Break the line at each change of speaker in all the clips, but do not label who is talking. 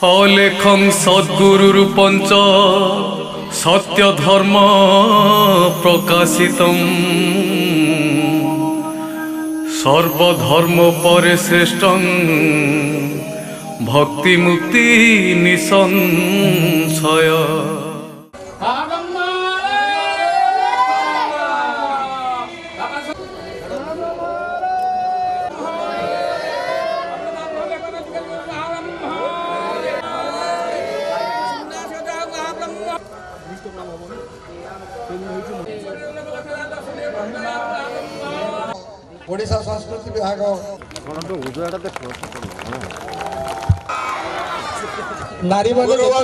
अलेखं सद्गुरु पंच सत्य धर्म प्रकाशितम् सर्वधर्म परे श्रेष्ठं भक्ति मुक्ति निसंशय।
ओडिशा संस्कृति विभाग नारी महिमा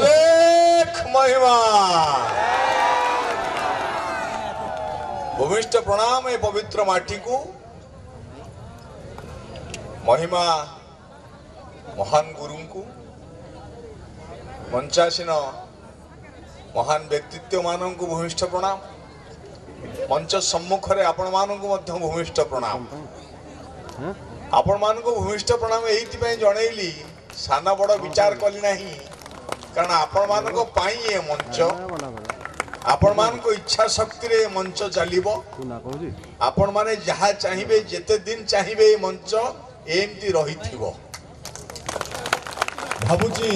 भूमिष्ठ प्रणाम ए पवित्र माटी को महिमा महान गुरु को मंचासीन महान व्यक्तित्व मान को भूमिष्ठ प्रणाम मंच सम्मुख रे आपण मानकु मध्य भूमिष्ठ प्रणाम आपण मानकु भूमिष्ठ प्रणाम एइति पय जणैली साना बड़ विचार कली नाही कारण आपण मानको पाई ए मंच आपण मानको इच्छा शक्ति रे मंच चलिबो आपण माने जहा चाहिबे जेते दिन चाहिबे मंच एमती रहिथिबो भाबुची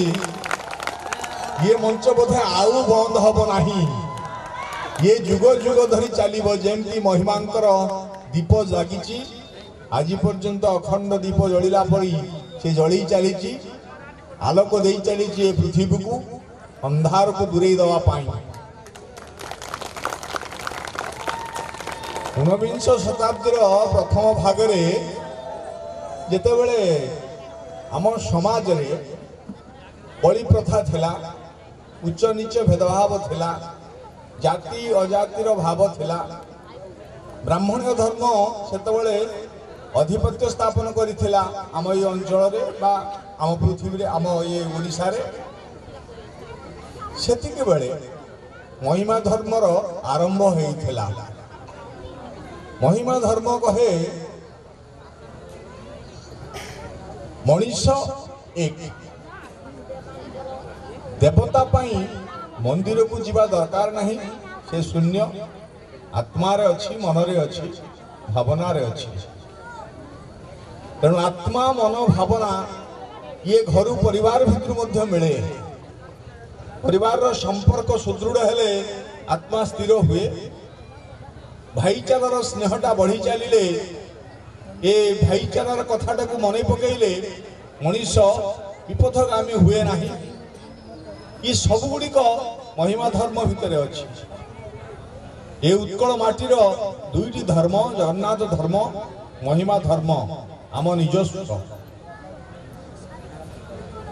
ये मंच बोधे आउ बंद हबो नाही ये जुग जुग धरी चलिबो जेमती महिमांकर दीप जागिची आज पर्यंत अखंड दीप जलिला पड़ी से जली चली आलोक दे चली पृथ्वी को अंधार को दूरे दवा पाई। ऊनविंश शताब्दीर प्रथम भागरे जेते बेले आम समाज रे बलि प्रथा थिला उच्च नीच भेदभाव थिला जाति अजातिर भाव थिला ब्राह्मण्य धर्म सेतबेले अधिपत्य स्थापन करिथिला आम ये अंचल रे बा आम पृथ्वी रे आम ये ओडिशा रे सेतिके बेले महिमा धर्मर आरंभ हेइथिला। महिमा धर्म कहे मनीष एक देवता पाई मंदिर को जीवा दरकार नहीं से शून्य आत्मा रे अच्छी मन रे अच्छी भावना रे अच्छी तेणु आत्मा मन भावना ये घर परिवार भितर मध्य मिले परिवार रो संपर्क सुदृढ़ हेले आत्मा स्थिर हुए भाईचारार स्नेहटा बढ़ी चलिले ए भाईचारार कथाटा को मन पकईले मनीष विपथगामी हुए नहीं ये सब गुड़िक महिमा धर्म भितर अच्छी ये उत्कल माटीर दुईटी धर्म जगन्नाथ धर्म महिमा धर्म आम निजस्व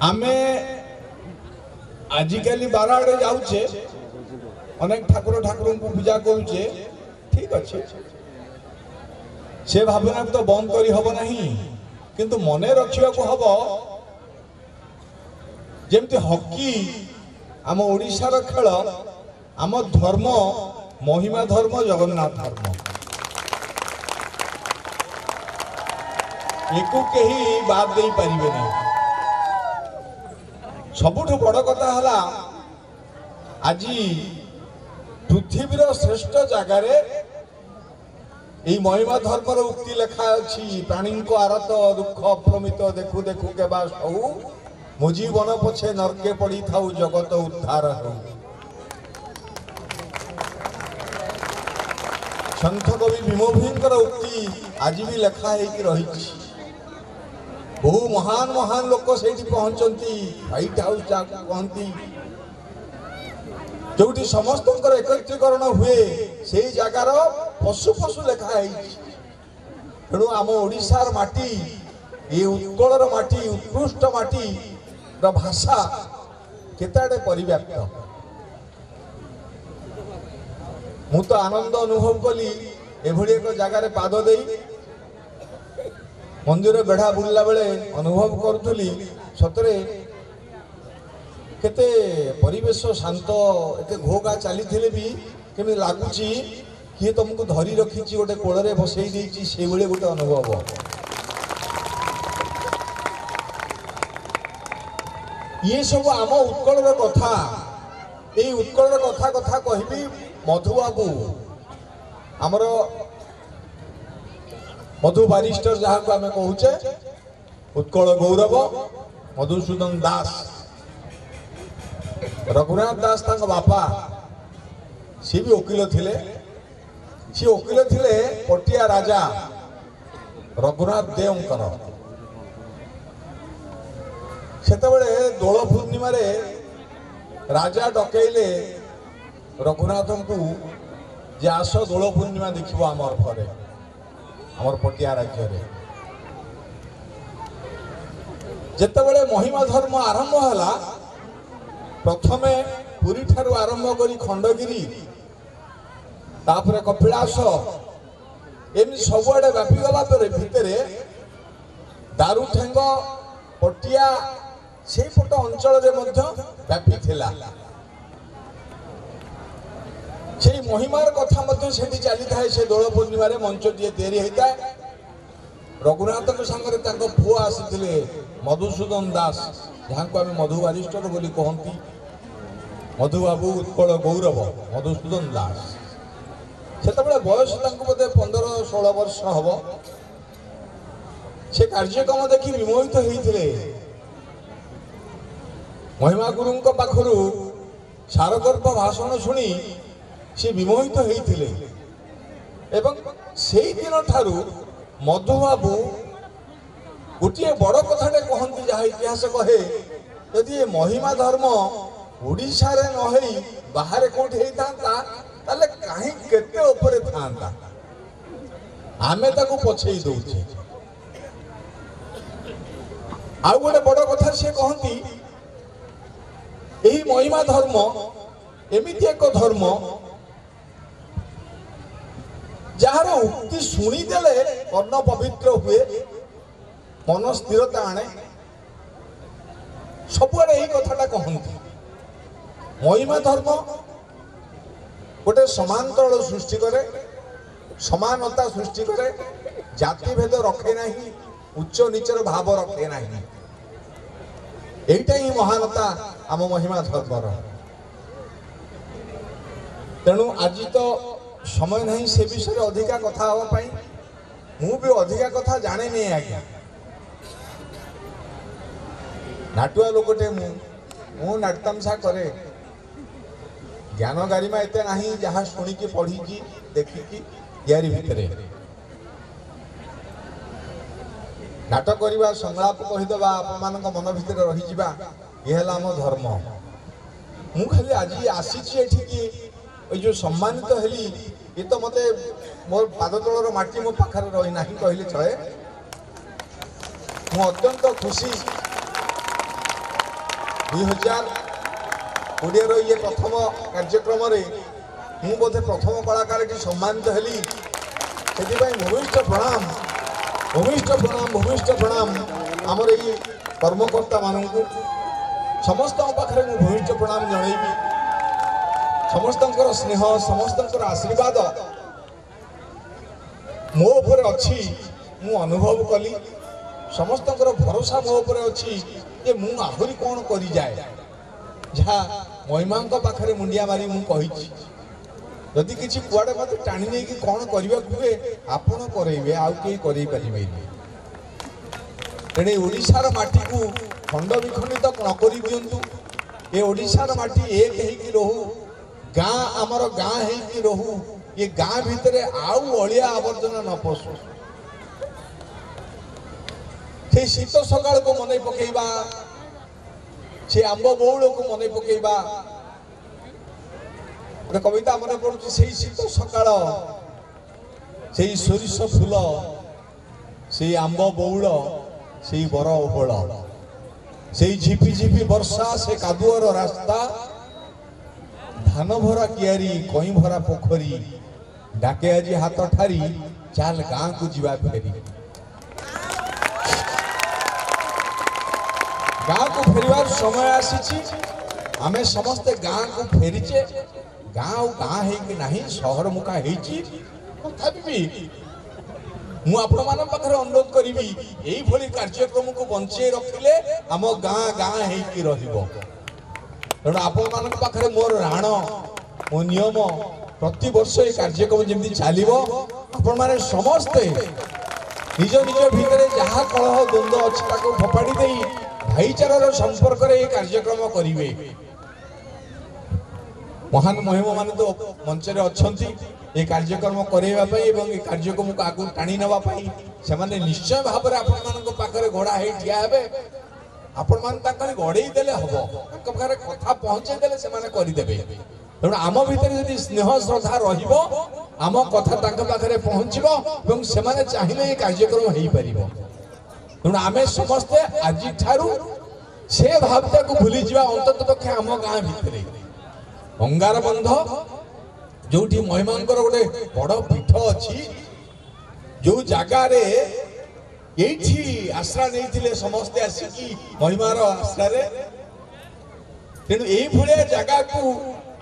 आमे आजिकल बाराड़े जाऊे अनेक ठाकुर ठाकुर को पूजा करुचे ठीक अच्छे से भावना तो बंद करी हब नहीं किंतु मने रखा को हब जेमती हॉकी आम ओडिशार खेल आम धर्म महिमा धर्म जगन्नाथ धर्म एको केही बाद दे पारिबे नहीं। सबुठ बड़ कथा हला आज पृथ्वीर श्रेष्ठ जगार यही महिमा धर्मर उक्ति लेखा अच्छी प्राणी को आरत दुख अप्रमित देखु देखु के बा सऊ मो जीवन पछे नरके पड़ी था जगत उद्धार हो। संत कवि भीमभींकर उक्ति आज भी लेखा रही बहु महान महान लोक से पहुंचती व्हाइट हाउस कहती जो समस्त एकत्रीकरण हुए से जगार पशु पशु लेखाई तेणु आम ओडिशार माटी ये उत्कलर माटी उत्कृष्ट माटी भाषा केते परिव्याप्त मु तो आनंद अनुभव कली एभली एक जगार पाद दे मंदिर बेढ़ा बुलला बेले अनुभव करुली सतरे केते परिवेश शांत एते घोगा चली भी केमी लगुच किए तुमको धरी रखी गोटे कोल में बसई से गोटे अनुभव
ये सब आम उत्कल कथा ये उत्कल कथा कथा कहबी मधुबाबू आमर मधु बारिस्टर जहाँ को आम कहूचे उत्कल गौरव मधुसूदन दास रघुनाथ दास तांग बापा सी भी वकील थिले सी वकील थिले पटिया राजा रघुनाथ देवकर सेतबेले दोल पूर्णिमा रे राजा डकैले रघुनाथ को जे आस दोल पूर्णिमा देखिबो आमर घरे आमर पटिया राज्य रे जेतेबेले महिमा धर्म आरंभ हला प्रथमे पुरी ठारू आरंभ करी खंडगिरी तापरे कपिलास एमि सबुआडे व्यापी गला पर भितरे दारुठेंग पटिया से पट अंचल रे मध्य व्यापी थिला से महिमार कथा मध्य सेठी चली थाए से दोल पूर्णिमा रे मंच दिए तैयारी होता है रघुनाथ संगे तांको पुओ आसीथिले मधुसूदन दास जहाँ को आम मधु बारिस्टर बोली कहती मधुबाबू उत्कल गौरव मधुसूदन दास सेतबेले बयस तांको बोधे 15-16 वर्ष हब से कार्यक्रम देखि विमोहित होइथिले महिमा गुरु पाखरु सारगर्भ भाषण शुणी से विमोहित होइथिले एवं सेई दिन ठारू मधुबाबू गोटे बड़ कथाटे कहती जहाँ इतिहास कहे यदि ये महिमा धर्म ओडिशा रे न होई बाहर कोठी हेइतांता ताले काहे केते ऊपर थांता आमे ताको पछेई दउछे आ गोटे बड़ कथा से कहती एही महिमा धर्म एमिति एक धर्म जार उक्ति शुणी देले कर्ण पवित्र हुए मन स्थिरता आने सबुआडे यही कथाटा कहती महिमा धर्म गोटे समांतर सृष्टि करे समानता सृष्टि करे जाति भेद रखे नहीं उच्च नीचर भाव रखे नहीं एटा ही महानता आम महिमा धर्मर तेणु आज तो समय नहीं से विषय अधिका कथा हाँपाई मु भी अधिका कथा जाने नहीं आज्ञा नाटुआ लोकटे मु नाटतामसा करे ज्ञान गारिमा एते नहीं जहाँ शुणिकी पढ़ी देखिकी यारी भितरे नाटक करवा संलाप कहीदेवा आप मन भितर रही ये आम धर्म मु खाली आज आसी जो सम्मानित हेली ये तो मते मोर पाद तलर माटी मो पाखर रही ना कहले चले मु अत्यंत खुशी 2020 ये प्रथम कार्यक्रम मु बोधे प्रथम कलाकार सम्मानित हेली से भूमिष्ठ प्रणाम भूमिष्ठ प्रणाम आमर ये कर्मकर्ता मानक समस्त पाखे मुझे भूमिष्ठ प्रणाम जनइबी समस्त स्नेह समस्त आशीर्वाद मो उपर अच्छी मु अनुभव कली समस्त भरोसा मो उपर अच्छी जे मु आहुरी कौन करी जाए जहाँ महिमा पाखे मुंडिया मारी मु कही जदि किसी कुआड़े मत टाणी नहीं कौन करने हुए आपण करेंगे आउ कहीं करे पारे तेणे ओडिशार माटी को खंड विखंडित न कर दिंतु ये ओडिशार माटी एक है रहू गाँ आमर गाँ है रहू ये गाँ भितर आउ अलिया आवर्जना न पशु से शीत सकाल को मन पकेबा से आंब बौल को मन पकेबा गोटे कविता मन पड़ू से शीत सकाल से सोरिष फूल से आंब बौल से बर ओहल से झिपी झिपी वर्षा से कादुअर रास्ता धान भरा कियारी कई भरा पोखरी डाके आज हाथ ठारी चाल गाँ को जीवा फेरी गाँ को फेरवार समय आसी आमे समस्ते गाँ को फेरीचे गाँ गाँ है कि नहीं सहर मुका तथापि ମୁଁ ଆପଣମାନଙ୍କ ପାଖରେ ଅନୁରୋଧ କରିବି ଏଇଭଳି କାର୍ଯ୍ୟକ୍ରମକୁ ବଞ୍ଚେଇ ରଖିଲେ ଆମ ଗାଁ ଗାଁ ହେଇକି ରହିବ। ତେଣୁ ଆପଣମାନଙ୍କ ପାଖରେ ମୋର ରାଣ ମୋ ନିୟମ ପ୍ରତିବର୍ଷ ଏ କାର୍ଯ୍ୟକ୍ରମ ଯେମିତି ଚାଲିବ ଆପଣମାନେ ସମସ୍ତେ ନିଜ ନିଜ ଭିତରେ ଯାହା କଳହ ଦ୍ୱନ୍ଦ୍ୱ ଅଛି ତାକୁ ଫୋପାଡ଼ି ଦେଇ ଭାଇଚାରାର ସମ୍ପର୍କରେ ଏ କାର୍ଯ୍ୟକ୍ରମ କରିବେ। ମହାନ ମହିମ ମାନେ ତ ମଞ୍ଚରେ ଅଛନ୍ତି ଏ କାର୍ଯ୍ୟକ୍ରମ କରାଇବା ପାଇଁ ଏବଂ ଏ କାର୍ଯ୍ୟକ୍ରମକୁ ଆଗକୁ ଟାଣି ନେବା ପାଇଁ ସେମାନେ ନିଶ୍ଚୟ ଭାବରେ ଆପଣମାନଙ୍କ ପାଖରେ ଘୋଡ଼ା ହେଇ ଠିଆ ହେବେ। ଆପଣମାନେ ତାଙ୍କର ଗଡ଼େଇ ଦେଲେ ହବ, ତାଙ୍କ ପାଖରେ କଥା ପହଞ୍ଚେଇ ଦେଲେ ସେମାନେ କରିଦେବେ। ତେଣୁ ଆମ ଭିତରେ ଯଦି ସ୍ନେହ ଶ୍ରଦ୍ଧା ରହିବ ଆମ କଥା ତାଙ୍କ ପାଖରେ ପହଞ୍ଚିବ ଏବଂ ସେମାନେ ଚାହିଁଲେ ଏ କାର୍ଯ୍ୟକ୍ରମ ହେଇପାରିବ। ତେଣୁ ଆମେ ସମସ୍ତେ ଆଜିଠାରୁ ସେ ଭାବଟାକୁ ଭୁଲିଯିବା ଅନ୍ତତଃ ପକ୍ଷେ ଆମ ଗାଁ ଭିତରେ ଅଙ୍ଗାରବନ୍ଧ ଯୋଉଠି ମହିମାଙ୍କର ଗୋଟେ ବଡ଼ ପୀଠ ଅଛି, ଯୋଉ ଜାଗାରେ ଏଇଠି ଆଶ୍ରା ନେଇଥିଲେ ସମସ୍ତେ ଆସିକି ମହିମାର ଆଶ୍ରାରେ। ତେଣୁ ଏଇଭଳିଆ ଜାଗାକୁ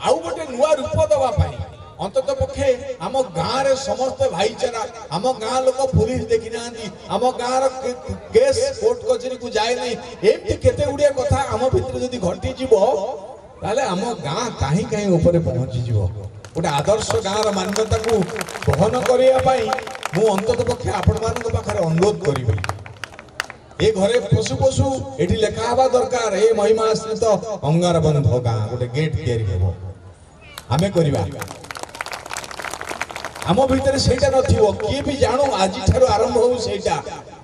ଆଉ ଗୋଟେ ନୂଆ ରୂପ ଦେବା ପାଇଁ ଅନ୍ତତଃ ପକ୍ଷେ ଆମ ଗାଁରେ ସମସ୍ତେ ଭାଇଚାରା, ଆମ ଗାଁ ଲୋକ ପୁଲିସ ଦେଖି ନାହାନ୍ତି, ଆମ ଗାଁର କେସ୍ କୋର୍ଟ କଚେରୀକୁ ଯାଏ ନାହିଁ, ଏମିତି କେତେ ଗୁଡ଼ିଏ କଥା ଆମ ଭିତରେ ଯଦି ଘଟିଯିବ ତାହେଲେ ଆମ ଗାଁ କାହିଁ କାହିଁ ଉପରେ ପହଞ୍ଚିଯିବ। ଗୋଟେ ଆଦର୍ଶ ଗାଁର ମାନ୍ୟତାକୁ ବହନ କରିବା ପାଇଁ ମୁଁ ଅନ୍ତତଃ ପକ୍ଷେ ଆପଣମାନଙ୍କ ପାଖରେ ଅନୁରୋଧ କରିବି। ଏ ଘରେ ପଶୁ ପଶୁ ଏଠି ଲେଖା ହେବା ଦରକାର ଏ ମହିମା ଆଶ୍ରିତ ଅଙ୍ଗାରବନ୍ଧ ଗାଁ ଗୋଟେ ଗେଟ୍ ତିଆରି ହେବ। ଆମେ କରିବା, ଆମ ଭିତରେ ସେଇଟା ନଥିବ କିଏ ବି ଜାଣୁ ଆଜିଠାରୁ ଆରମ୍ଭ ହଉ ସେଇଟା।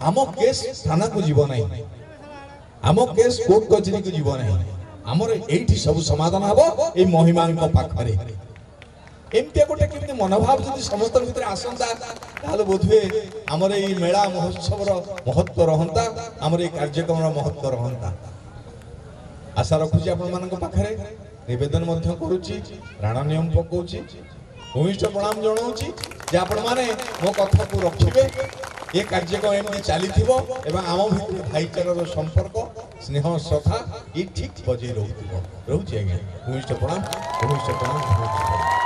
ଆମ କେସ୍ ଥାନାକୁ ଯିବ ନାହିଁ, ଆମ କେସ୍ କୋର୍ଟ କଚେରୀକୁ ଯିବ ନାହିଁ, ଆମର ଏଇଠି ସବୁ ସମାଧାନ ହବ ଏଇ ମହିମାଙ୍କ ପାଖରେ। ଏମିତିଆ ଗୋଟେ କେମିତି ମନୋଭାବ ଯଦି ସମସ୍ତଙ୍କ ଭିତରେ ଆସନ୍ତା ତାହେଲେ ବୋଧହୁଏ ଆମର ଏଇ ମେଳା ମହୋତ୍ସବର ମହତ୍ଵ ରହନ୍ତା, ଆମର ଏଇ କାର୍ଯ୍ୟକ୍ରମର ମହତ୍ଵ ରହନ୍ତା। ଆଶା ରଖୁଛି ଆପଣମାନଙ୍କ ପାଖରେ, ନିବେଦନ ମଧ୍ୟ କରୁଛି, ରାଣ ନିୟମ ପକାଉଛି, ଭୂମିଷ୍ଠ ପ୍ରଣାମ ଜଣାଉଛି ଯେ ଆପଣମାନେ ମୋ କଥାକୁ ରଖିବେ। ଏ କାର୍ଯ୍ୟକ୍ରମ ଏମିତି ଚାଲିଥିବ ଏବଂ ଆମ ଭିତରେ ଭାଇଚାରାର ସମ୍ପର୍କ ସ୍ନେହ ଶ୍ରଦ୍ଧା ଏ ଠିକ୍ ବଜେଇ ରହୁଥିବ। ରହୁଛି ଆଜ୍ଞା, ଭୂମିଷ୍ଠ ପ୍ରଣାମ, ଭୂମିଷ୍ଠ ପ୍ରଣାମ।